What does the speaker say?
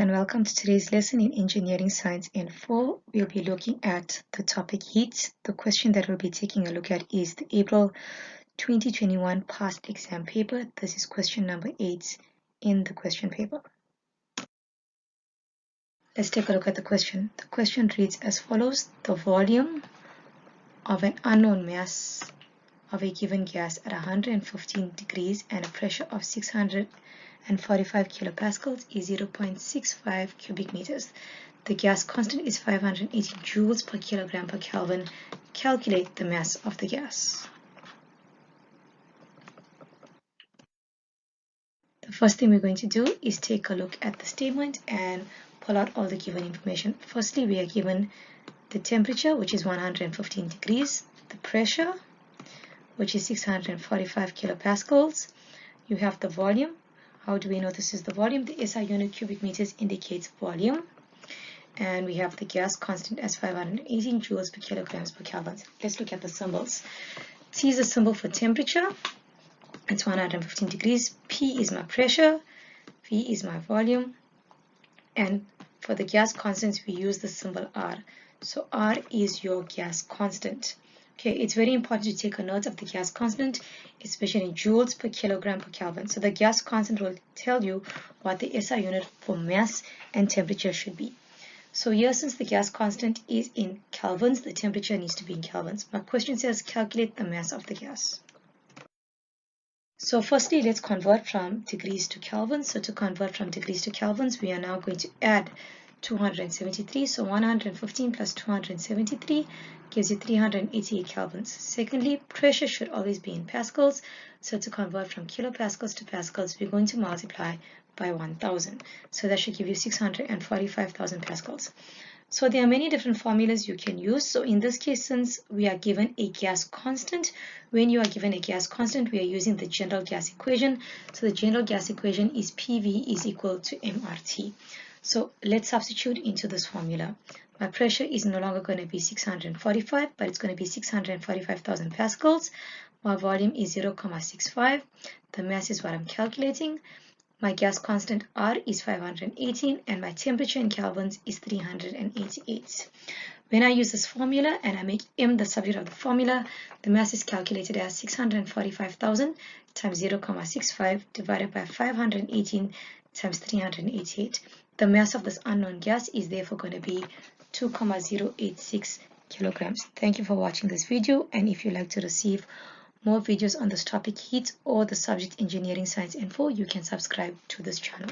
and welcome to today's lesson in Engineering Science Info. We'll be looking at the topic heat. The question that we'll be taking a look at is the April 2021 past exam paper. This is question number 8 in the question paper. Let's take a look at the question. The question reads as follows. The volume of an unknown mass of a given gas at 115 degrees and a pressure of 645 kilopascals is 0.65 cubic meters. The gas constant is 580 joules per kilogram per Kelvin. Calculate the mass of the gas. The first thing we're going to do is take a look at the statement and pull out all the given information. Firstly, we are given the temperature, which is 115 degrees, the pressure, which is 645 kilopascals. You have the volume. How do we know this is the volume? The SI unit cubic meters indicates volume. And we have the gas constant as 518 joules per kilograms per Kelvin. Let's look at the symbols. T is a symbol for temperature. It's 115 degrees. P is my pressure. V is my volume. And for the gas constants, we use the symbol R. So R is your gas constant. Okay, it's very important to take a note of the gas constant, especially in joules per kilogram per Kelvin. So the gas constant will tell you what the SI unit for mass and temperature should be. So here, since the gas constant is in kelvins, the temperature needs to be in kelvins. My question says calculate the mass of the gas. So firstly, let's convert from degrees to kelvins. So to convert from degrees to kelvins, we are now going to add 273. So 115 plus 273 gives you 388 kelvins. Secondly, pressure should always be in pascals. So to convert from kilopascals to pascals, we're going to multiply by 1000. So that should give you 645,000 pascals. So there are many different formulas you can use. So in this case, since we are given a gas constant, when you are given a gas constant, we are using the general gas equation. So the general gas equation is PV is equal to MRT. So let's substitute into this formula. My pressure is no longer going to be 645, but it's going to be 645,000 pascals. My volume is 0.65. The mass is what I'm calculating. My gas constant R is 518 and my temperature in kelvins is 388. When I use this formula and I make M the subject of the formula, the mass is calculated as 645,000 times 0.65 divided by 518 times 388. The mass of this unknown gas is therefore going to be 2.086 kilograms. Thank you for watching this video, and if you'd like to receive more videos on this topic heat or the subject engineering science info, you can subscribe to this channel.